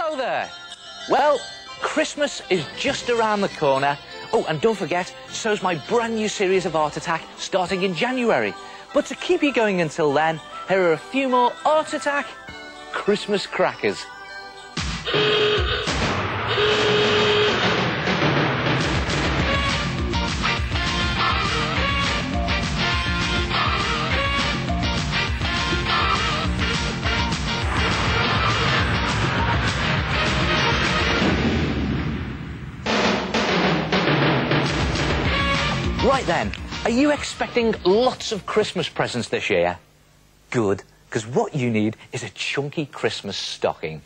Hello there. Well, Christmas is just around the corner. Oh, and don't forget, so's my brand new series of Art Attack starting in January. But to keep you going until then, here are a few more Art Attack Christmas crackers. Right then, are you expecting lots of Christmas presents this year? Good, because what you need is a chunky Christmas stocking.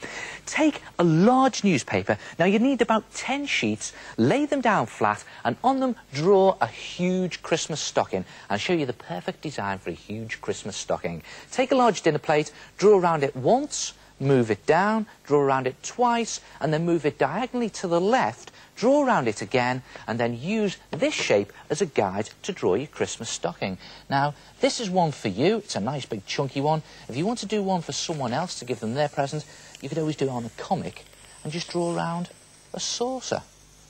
Take a large newspaper. Now you need about 10 sheets, lay them down flat, and on them draw a huge Christmas stocking. I'll show you the perfect design for a huge Christmas stocking. Take a large dinner plate, draw around it once, move it down, draw around it twice, and then move it diagonally to the left, draw around it again, and then use this shape as a guide to draw your Christmas stocking. Now, this is one for you. It's a nice big chunky one. If you want to do one for someone else to give them their present, you could always do it on a comic and just draw around a saucer.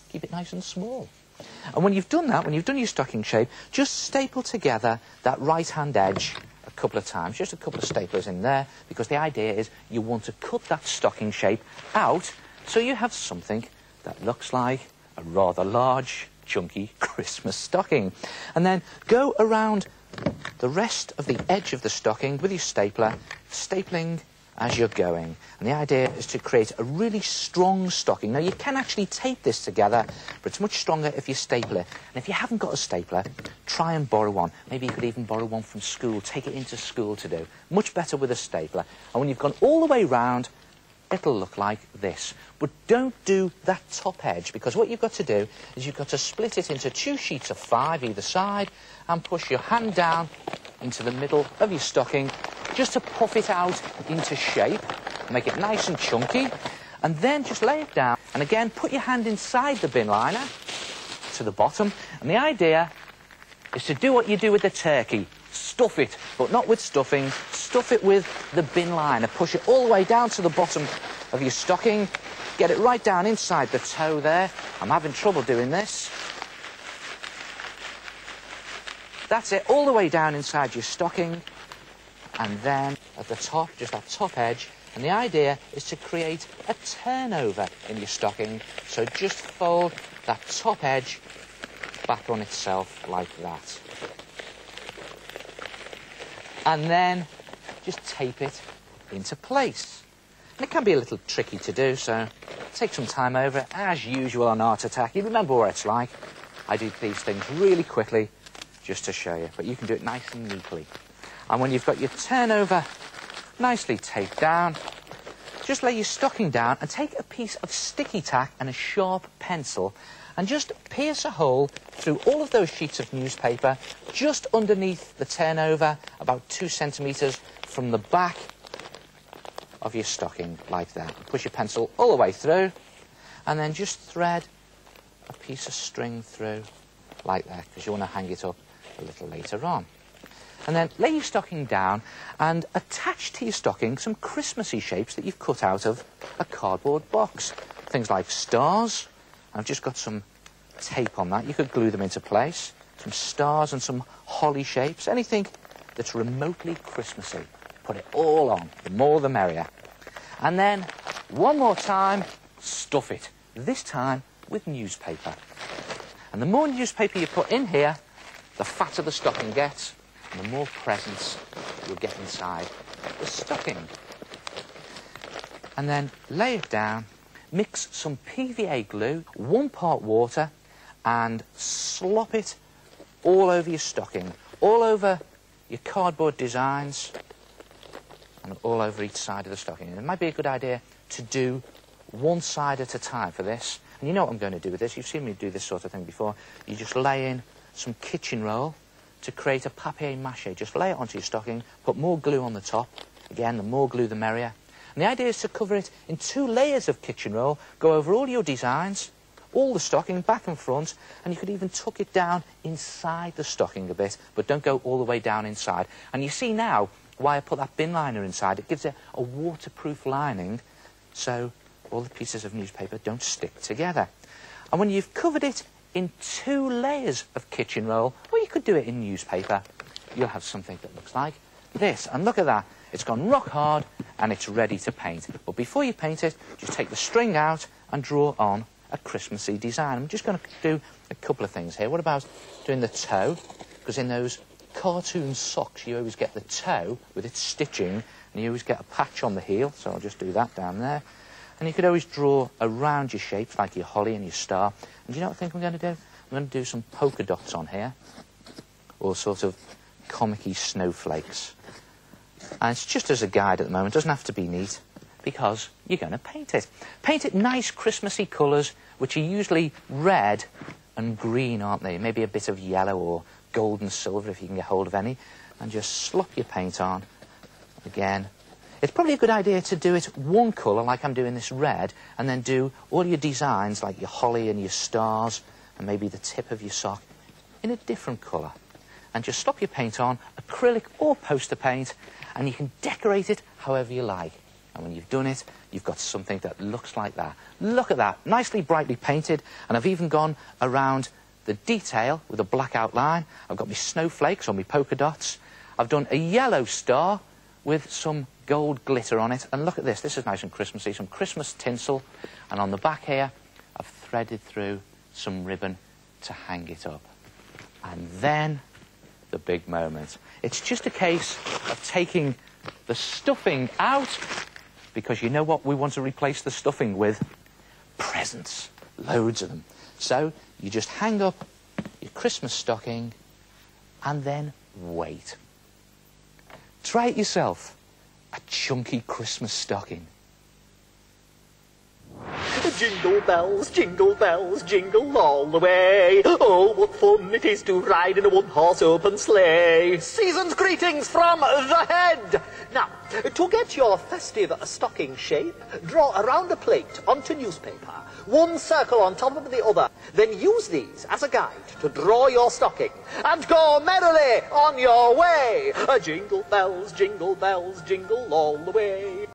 Keep it nice and small. And when you've done that, when you've done your stocking shape, just staple together that right-hand edge a couple of times, just a couple of staplers in there, because the idea is you want to cut that stocking shape out so you have something that looks like a rather large, chunky Christmas stocking. And then go around the rest of the edge of the stocking with your stapler, stapling as you're going. And the idea is to create a really strong stocking. Now, you can actually tape this together, but it's much stronger if you staple it. And if you haven't got a stapler, try and borrow one. Maybe you could even borrow one from school. Take it into school to do. Much better with a stapler. And when you've gone all the way round, it'll look like this. But don't do that top edge, because what you've got to do is you've got to split it into 2 sheets of 5 either side and push your hand down into the middle of your stocking just to puff it out into shape, make it nice and chunky, and then just lay it down. And again, put your hand inside the bin liner to the bottom. And the idea is to do what you do with the turkey. Stuff it, but not with stuffing. Stuff it with the bin liner. Push it all the way down to the bottom of your stocking. Get it right down inside the toe there. I'm having trouble doing this. That's it, all the way down inside your stocking. And then at the top, just that top edge. And the idea is to create a turnover in your stocking. So just fold that top edge back on itself like that. And then just tape it into place. And it can be a little tricky to do, so take some time over it. As usual on Art Attack, you remember what it's like. I do these things really quickly just to show you, but you can do it nice and neatly. And when you've got your turnover nicely taped down, just lay your stocking down and take a piece of sticky tack and a sharp pencil and just pierce a hole through all of those sheets of newspaper just underneath the turnover, about 2 centimetres from the back of your stocking, like that. Push your pencil all the way through and then just thread a piece of string through like that, because you want to hang it up a little later on. And then lay your stocking down and attach to your stocking some Christmassy shapes that you've cut out of a cardboard box. Things like stars. I've just got some tape on that. You could glue them into place. Some stars and some holly shapes. Anything that's remotely Christmassy. Put it all on. The more the merrier. And then, one more time, stuff it. This time with newspaper. And the more newspaper you put in here, the fatter the stocking gets, and the more presents you'll get inside the stocking. And then lay it down, mix some PVA glue, 1 part water, and slop it all over your stocking, all over your cardboard designs, and all over each side of the stocking. And it might be a good idea to do one side at a time for this. And you know what I'm going to do with this. You've seen me do this sort of thing before. You just lay in some kitchen roll to create a papier-mâché. Just lay it onto your stocking, put more glue on the top. Again, the more glue, the merrier. And the idea is to cover it in 2 layers of kitchen roll, go over all your designs, all the stocking, back and front, and you could even tuck it down inside the stocking a bit, but don't go all the way down inside. And you see now why I put that bin liner inside. It gives it a waterproof lining, so all the pieces of newspaper don't stick together. And when you've covered it in 2 layers of kitchen roll, or you could do it in newspaper, you'll have something that looks like this. And look at that. It's gone rock hard and it's ready to paint. But before you paint it, just take the string out and draw on a Christmassy design. I'm just going to do a couple of things here. What about doing the toe? Because in those cartoon socks, you always get the toe with its stitching, and you always get a patch on the heel. So I'll just do that down there. And you could always draw around your shapes, like your holly and your star. And do you know what I think I'm going to do? I'm going to do some polka dots on here, or sort of comic-y snowflakes. And it's just as a guide at the moment. It doesn't have to be neat, because you're going to paint it. Paint it nice Christmassy colours, which are usually red and green, aren't they? Maybe a bit of yellow or gold and silver if you can get hold of any. And just slop your paint on. Again, it's probably a good idea to do it one colour, like I'm doing this red, and then do all your designs, like your holly and your stars, and maybe the tip of your sock, in a different colour. And just slop your paint on, acrylic or poster paint, and you can decorate it however you like. And when you've done it, you've got something that looks like that. Look at that, nicely brightly painted, and I've even gone around the detail with a black outline. I've got my snowflakes or my polka dots. I've done a yellow star with some gold glitter on it. And look at this is nice and Christmassy, some Christmas tinsel. And on the back here, I've threaded through some ribbon to hang it up. And then the big moment. It's just a case of taking the stuffing out, because you know what we want to replace the stuffing with? Presents. Loads of them. So you just hang up your Christmas stocking and then wait. Try it yourself. A chunky Christmas stocking. Jingle bells, jingle all the way. Oh, what fun it is to ride in a one-horse open sleigh. Season's greetings from the head. Now, to get your festive stocking shape, draw around a plate onto newspaper, one circle on top of the other. Then use these as a guide to draw your stocking and go merrily on your way. Jingle bells, jingle all the way.